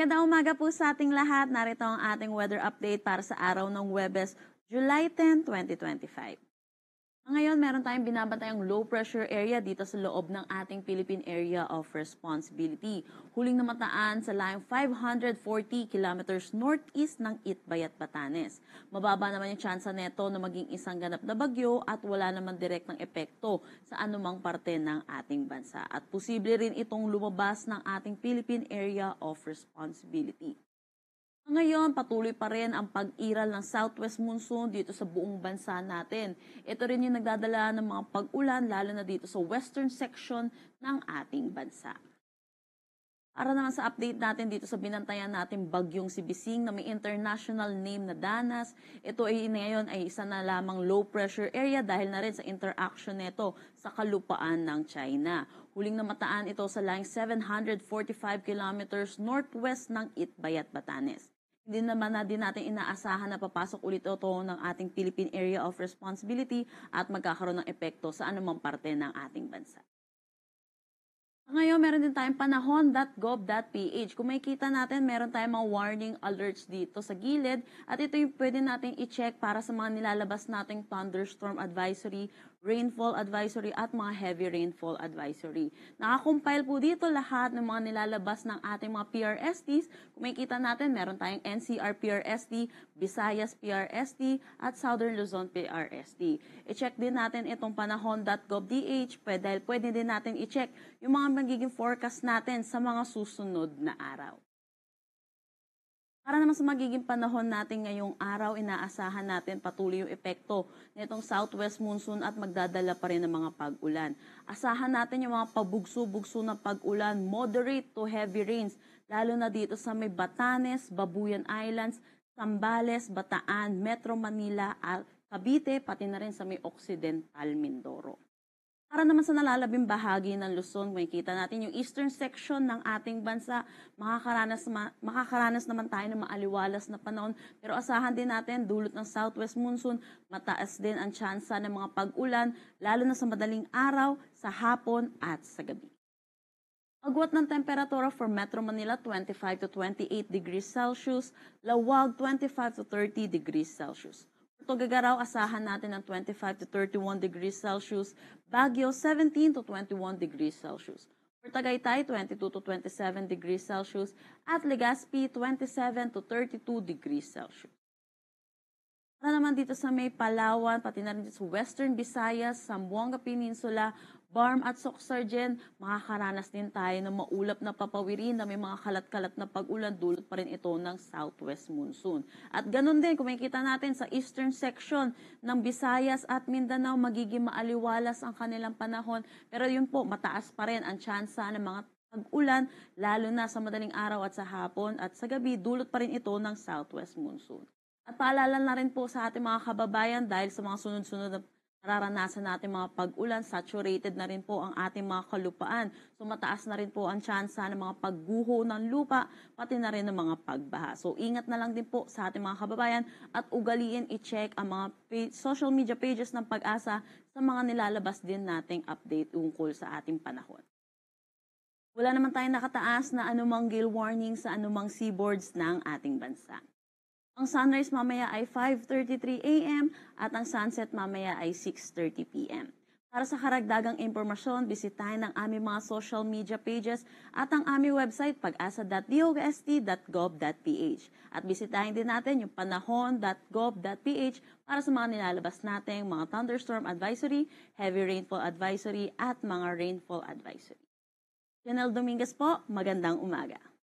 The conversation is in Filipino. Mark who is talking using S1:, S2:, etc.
S1: Magandang umaga po sa ating lahat. Narito ang ating weather update para sa araw ng Huwebes, July 10, 2025. Ngayon, meron tayong binabantayang low pressure area dito sa loob ng ating Philippine Area of Responsibility. Huling namataan sa layong 540 kilometers northeast ng Itbayat, Batanes. Mababa naman yung tsansa neto na maging isang ganap na bagyo at wala naman direktang epekto sa anumang parte ng ating bansa. At posible rin itong lumabas ng ating Philippine Area of Responsibility. Ngayon, patuloy pa rin ang pag-iral ng southwest monsoon dito sa buong bansa natin. Ito rin yung nagdadala ng mga pag-ulan lalo na dito sa western section ng ating bansa. Para naman sa update natin dito sa binantayan natin bagyong si Bising na may international name na Danas, ito ay ngayon ay isa na lamang low pressure area dahil na rin sa interaction nito sa kalupaan ng China. Huling namataan ito sa layong 745 kilometers northwest ng Itbayat, Batanes. Hindi naman na din natin inaasahan na papasok ulit ito ng ating Philippine Area of Responsibility at magkakaroon ng epekto sa anumang parte ng ating bansa. Ngayon, meron din tayong panahon.gov.ph. Kung makikita natin, meron tayong mga warning alerts dito sa gilid at ito yung pwede natin i-check para sa mga nilalabas nating thunderstorm advisory, rainfall advisory at mga heavy rainfall advisory. Nakakompile po dito lahat ng mga nilalabas ng ating mga PRSTs. Kung makikita natin, meron tayong NCR PRST, Visayas PRST at Southern Luzon PRST. I-check din natin itong panahon.gov.ph dahil pwede din natin i-check yung mga magiging forecast natin sa mga susunod na araw. Para naman sa magiging panahon natin ngayong araw, inaasahan natin patuloy yung epekto nitong southwest monsoon at magdadala pa rin ng mga pag-ulan. Asahan natin yung mga pabugso-bugso na pag-ulan, moderate to heavy rains, lalo na dito sa may Batanes, Babuyan Islands, Zambales, Bataan, Metro Manila, Cavite, pati na rin sa may Occidental Mindoro. Para naman sa nalalabing bahagi ng Luzon, makikita natin yung eastern section ng ating bansa, makakaranas naman tayo ng maaliwalas na panahon, pero asahan din natin dulot ng southwest monsoon, mataas din ang tsansa ng mga pag-ulan, lalo na sa madaling araw, sa hapon at sa gabi. Agwat ng temperatura for Metro Manila, 25 to 28 degrees Celsius, Lawag, 25 to 30 degrees Celsius. Tugigaraw, asahan natin ng 25 to 31 degrees Celsius, Baguio 17 to 21 degrees Celsius. For Tagaytay, 22 to 27 degrees Celsius at Legazpi, 27 to 32 degrees Celsius. Para naman dito sa may Palawan, pati na rin dito sa Western Visayas, Zamboanga Peninsula, Barm at Soxargen, makakaranas din tayo ng maulap na papawirin na may mga kalat-kalat na pag-ulan, dulot pa rin ito ng southwest monsoon. At ganun din, kung makikita natin sa eastern section ng Visayas at Mindanao, magiging maaliwalas ang kanilang panahon. Pero yun po, mataas pa rin ang tsansa ng mga pag-ulan, lalo na sa madaling araw at sa hapon at sa gabi, dulot pa rin ito ng southwest monsoon. At paalala na rin po sa ating mga kababayan dahil sa mga sunod-sunod na nararanasan natin mga pag-ulan, saturated na rin po ang ating mga kalupaan. So mataas na rin po ang tsansa ng mga pagguho ng lupa, pati na rin ng mga pagbaha. So ingat na lang din po sa ating mga kababayan at ugaliin i-check ang mga social media pages ng Pag-asa sa mga nilalabas din nating update tungkol sa ating panahon. Wala naman tayong nakataas na anumang gale warning sa anumang seaboards ng ating bansa. Ang sunrise mamaya ay 5:33 a.m. at ang sunset mamaya ay 6:30 p.m. Para sa karagdagang impormasyon, bisitahin ang aming mga social media pages at ang aming website pag-asa.dost.gov.ph. At bisitahin din natin yung panahon.gov.ph para sa mga nilalabas nating mga thunderstorm advisory, heavy rainfall advisory at mga rainfall advisory. Janelle Dominguez po, magandang umaga.